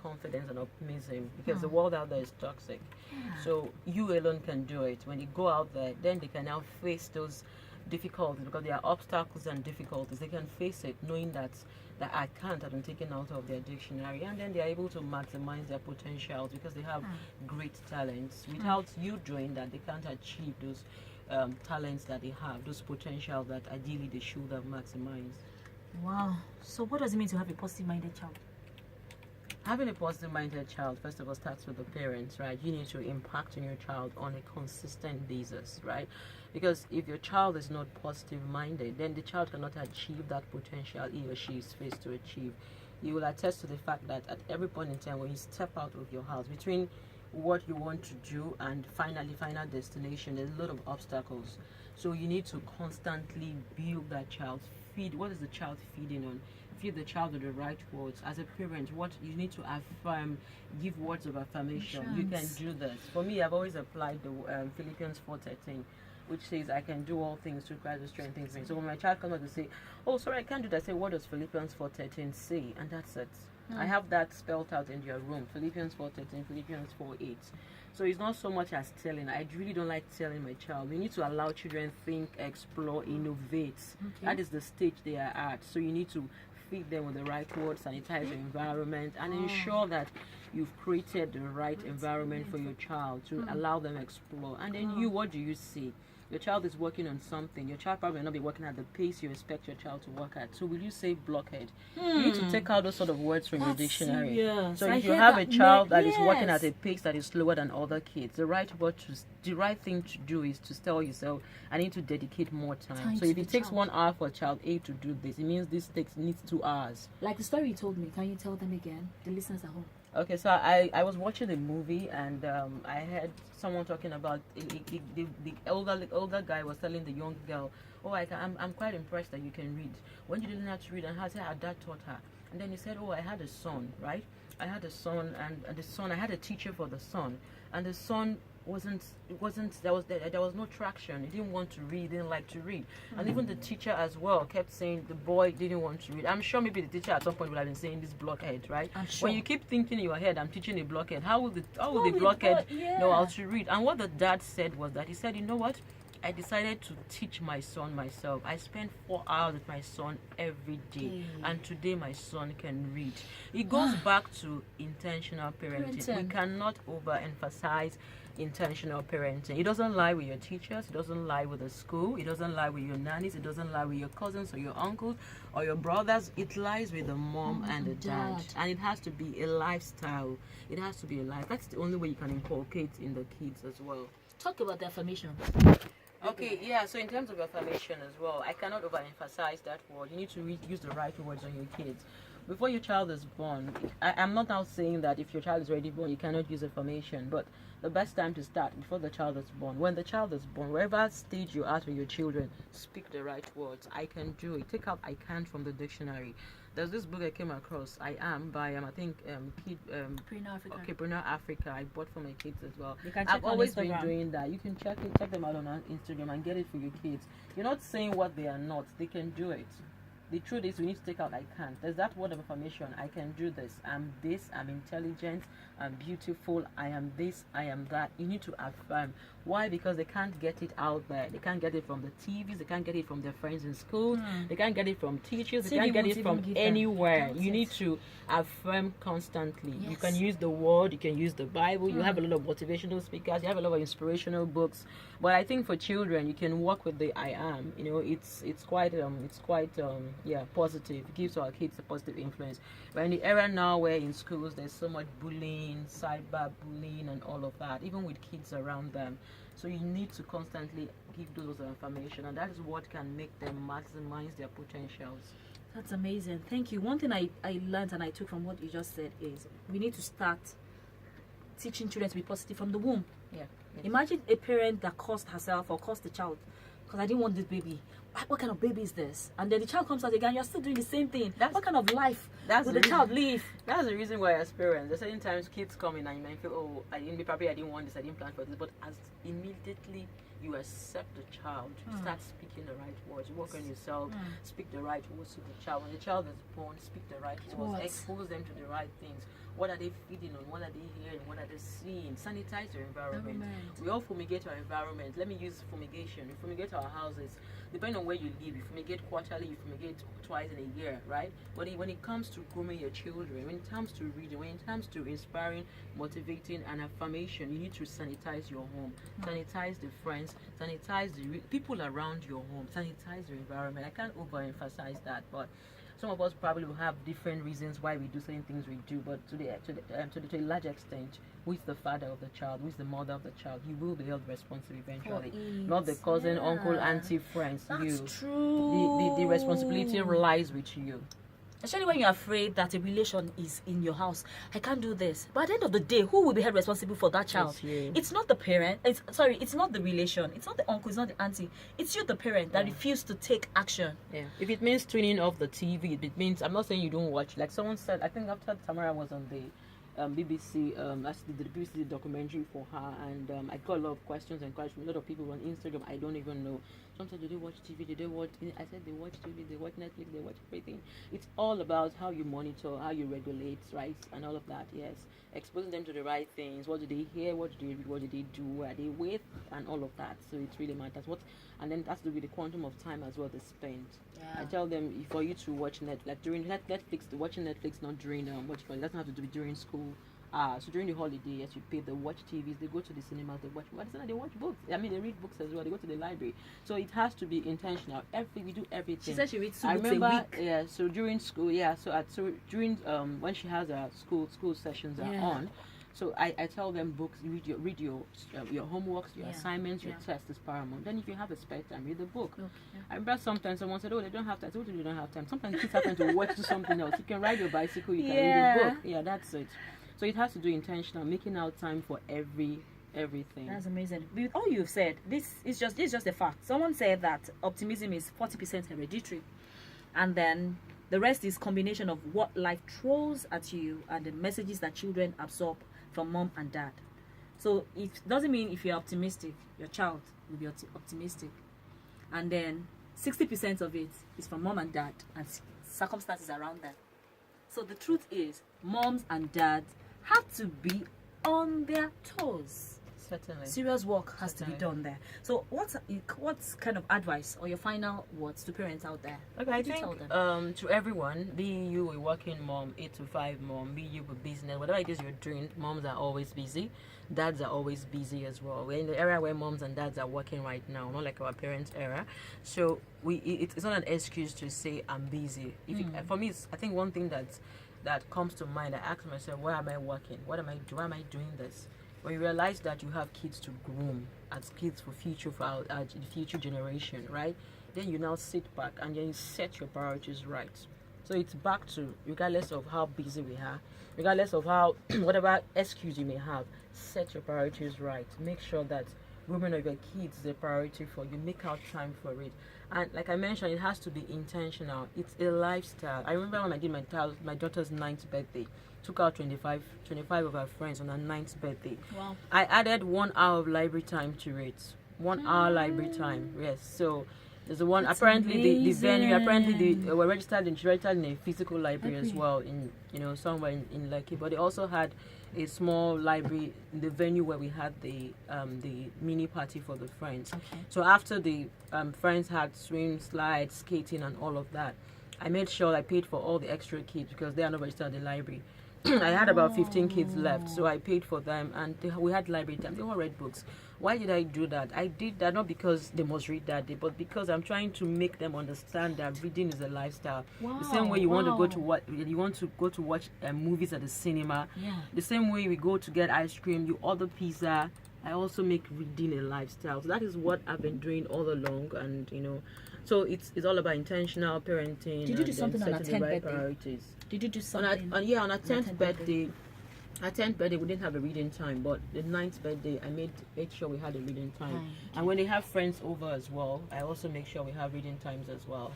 confidence and optimism, because the world out there is toxic. So you alone can do it. When you go out there, then they can now face those difficulties, because there are obstacles and difficulties. They can face it knowing that I can't have been taken out of their dictionary, and then they are able to maximize their potentials because they have great talents. Without you doing that, they can't achieve those talents that they have, those potentials that ideally they should have maximized. Wow. So what does it mean to have a positive-minded child? Having a positive-minded child, first of all, starts with the parents, right? You need to impact on your child on a consistent basis, right? Because if your child is not positive-minded, then the child cannot achieve that potential he or she is faced to achieve. You will attest to the fact that at every point in time when you step out of your house, between what you want to do and final destination, there's a lot of obstacles. So you need to constantly build that child. What is the child feeding on? Feed the child with the right words. As a parent, what you need to affirm, give words of affirmation. You can do this. For me, I've always applied the Philippians 4:13, which says, I can do all things through Christ who strengthens me. So when my child comes out to say, oh, sorry, I can't do that, I say, what does Philippians 4:13 say? And that's it. I have that spelled out in your room. Philippians 4:13, Philippians 4:8. So it's not so much as telling. I really don't like telling my child. We need to allow children think, explore, innovate. That is the stage they are at. So you need to feed them with the right words, sanitize the environment, and ensure that you've created the right environment for your child to allow them explore. And then what do you see? Your child is working on something. Your child probably will not be working at the pace you expect your child to work at. So will you say blockhead? You need to take out those sort of words from your dictionary. Serious. So if you have a child that is working at a pace that is slower than other kids, the right thing to do is to tell yourself, I need to dedicate more time. So if it takes 1 hour for child A to do this, it means this needs 2 hours. Like the story you told me, can you tell them again, the listeners at home? Okay, so I was watching a movie, and I heard someone talking about the older guy was telling the young girl, oh, I'm quite impressed that you can read. When you didn't have to read, and how dad taught her. And then he said, oh, I had a son, right? I had a son, and the son, I had a teacher for the son, and the son there was no traction. He didn't want to read, didn't like to read. And even the teacher as well kept saying the boy didn't want to read. I'm sure maybe the teacher at some point would have been saying this blockhead, right? When you keep thinking in your head, I'm teaching a blockhead, how will the blockhead know how to read? And what the dad said was that he said, you know what? I decided to teach my son myself. I spend 4 hours with my son every day, and today my son can read. It goes back to intentional parenting. We cannot overemphasize intentional parenting. It doesn't lie with your teachers, it doesn't lie with the school, it doesn't lie with your nannies, it doesn't lie with your cousins or your uncles or your brothers. It lies with the mom and the dad. And it has to be a lifestyle. It has to be a life. That's the only way you can inculcate in the kids as well. Talk about the affirmation. Okay, yeah, so in terms of affirmation as well, I cannot overemphasize that word. You need to use the right words on your kids. Before your child is born, I'm not now saying that if your child is already born, you cannot use affirmation, but the best time to start before the child is born. When the child is born, wherever stage you're at with your children, speak the right words. I can do it. Take out I can from the dictionary. There's this book I came across, I Am, by I think Prina Africa. I bought for my kids as well. I've always been doing that. You can check them out on Instagram and get it for your kids. You're not saying what they are not. They can do it. The truth is, we need to take out I can. There's that word of affirmation. I can do this. I'm this. I'm intelligent. I'm beautiful. I am this. I am that. You need to affirm. Why? Because they can't get it out there. They can't get it from the TVs. They can't get it from their friends in school. They can't get it from teachers. They can't get it from anywhere. You need to affirm constantly. You can use the word. You can use the Bible. You have a lot of motivational speakers. You have a lot of inspirational books. But I think for children, you can work with the I am. You know, it's quite positive. It gives our kids a positive influence. But in the era now where in schools there's so much bullying, cyber bullying, and all of that, even with kids around them. So you need to constantly give those information, and that is what can make them maximize their potentials. That's amazing. Thank you. One thing I learned and I took from what you just said is we need to start teaching children to be positive from the womb. Yeah. Yes. Imagine a parent that cursed herself or cursed the child because I didn't want this baby. what kind of baby is this? And then the child comes out again, you're still doing the same thing. That's- What kind of life that's will the the child live? That's the reason why as parents, there's certain times kids come in and you might feel, oh, I didn't want this, I didn't plan for this. But as immediately you accept the child, start speaking the right words, work on yourself, speak the right words to the child. When the child is born, speak the right words, expose them to the right things. What are they feeding on? What are they hearing? What are they seeing? Sanitize your environment. We all fumigate our environment. Let me use fumigation. We fumigate our houses. Depending on where you live, you fumigate quarterly, you fumigate twice in a year, right? But when it comes to grooming your children, when it comes to reading, when it comes to inspiring, motivating, and affirmation, you need to sanitize your home, sanitize the friends, sanitize the people around your home, sanitize your environment. I can't overemphasize that, but some of us probably will have different reasons why we do certain things we do, but to a large extent, who is the father of the child, who is the mother of the child, you will be held responsible eventually. Not the cousin, uncle, auntie, friends. That's you. true. The responsibility lies with you. Especially when you're afraid that a relation is in your house. I can't do this. But at the end of the day, who will be held responsible for that child? It's you. It's not the parent. It's not the relation. It's not the uncle. It's not the auntie. It's you, the parent, that refused to take action. Yeah. If it means tuning off the TV, it means, I'm not saying you don't watch. Like someone said, I think after Tamara was on the BBC, actually the BBC documentary for her, and I got a lot of questions and questions from a lot of people on Instagram. I don't even know. Sometimes, do they watch TV? Do they watch? I said they watch TV, they watch Netflix, they watch everything. It's all about how you monitor, how you regulate, right, and all of that. Yes, exposing them to the right things. What do they hear? What do they read? What do they do? Where are they with? And all of that. So it really matters. And then that's to do with the quantum of time as well they spend. Yeah. I tell them for you to watch during Netflix, watching Netflix, not during what you call it, doesn't have to do during school. So during the holiday, as you pay, they watch TVs, they go to the cinema, they watch they watch books. I mean, they read books as well. They go to the library. So it has to be intentional. We do everything. She said she reads 2 I books remember, a week. yeah. So during school, yeah. So during when she has her school sessions are on. So I tell them books, read your homeworks, your assignments, your tests is paramount. Then if you have a spare time, read the book. Okay. I remember sometimes someone said, oh, they don't have time. I told you they don't have time. Sometimes kids happen to watch something else. You can ride your bicycle, you can read a book. Yeah, that's it. So it has to do intentional, making out time for everything. That's amazing. With all you've said, this is just a fact. Someone said that optimism is 40% hereditary, and then the rest is combination of what life throws at you and the messages that children absorb from mom and dad. So it doesn't mean if you're optimistic, your child will be optimistic. And then 60% of it is from mom and dad and circumstances around them. So the truth is, moms and dads have to be on their toes. Certainly. Serious work has to be done there. So what's kind of advice or your final words to parents out there? Okay, I think to everyone, be you a working mom, 8 to 5 mom, be you a business, whatever it is you're doing, moms are always busy, dads are always busy as well. We're in the era where moms and dads are working right now, not like our parents' era. So it's not an excuse to say I'm busy. For me, I think one thing that comes to mind, I ask myself, why am I working? Why am I doing this? When you realize that you have kids to groom as kids for our future generation, right? Then you now sit back and then you set your priorities right. So it's back to, regardless of how busy we are, regardless of how whatever excuse you may have, set your priorities right. Make sure that grooming of your kids is a priority for you. Make out time for it. And like I mentioned, it has to be intentional. It's a lifestyle. I remember when I did my daughter's 9th birthday. Took out 25 of our friends on her 9th birthday. Wow. I added 1 hour of library time to it. 1 hour library time. Yes. So there's the one. That's apparently the venue. Apparently she registered in a physical library as well in somewhere in Lekki. But they also had a small library in the venue where we had the mini party for the friends. Okay. So after the friends had swing, slides, skating, and all of that, I made sure I paid for all the extra kids because they are not registered in the library. I had about 15 kids left, so I paid for them, and we had library time. They all read books. Why did I do that? I did that not because they must read that day, but because I'm trying to make them understand that reading is a lifestyle. Wow, the same way you want to go to watch movies at the cinema. Yeah. The same way we go to get ice cream, you order pizza. I also make reading a lifestyle. So that is what I've been doing all along, and so it's all about intentional parenting. Did you do something on a 10th birthday? Priorities. Did you do something? On a 10th birthday, Our 10th birthday, we didn't have a reading time, but the 9th birthday, I made sure we had a reading time. And when they have friends over as well, I also make sure we have reading times as well.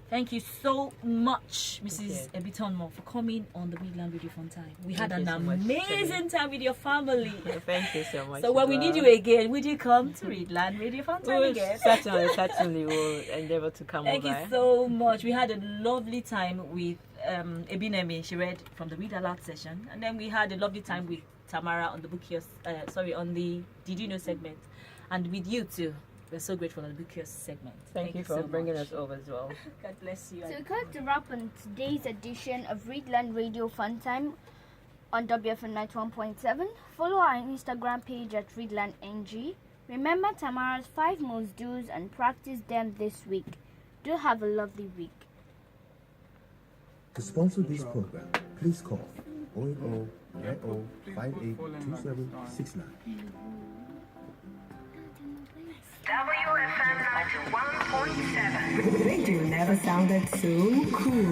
Thank you so much, Mrs. Ebitonmo, for coming on the Midland Radio Fun Time. We had an amazing time with your family. Thank you so much. So when we need you again, would you come to Midland Radio Fun Time again? Certainly will endeavor to come over. Thank you so much. We had a lovely time with Ebinemi. She read from the Read Aloud session, and then we had a lovely time with Tamara on the book kiosk, on the Did You Know segment, and with you too. We're so grateful on the book kiosk segment. Thank you for so bringing us over as well. God bless you. So we got to wrap on today's edition of Readland Radio Fun Time on WFM 91.7. Follow our Instagram page at ReadlandNG. Remember Tamara's 5 most do's and practice them this week. Do have a lovely week. To sponsor this program, please call 080 582769. WFM 91.7. Radio never sounded so cool.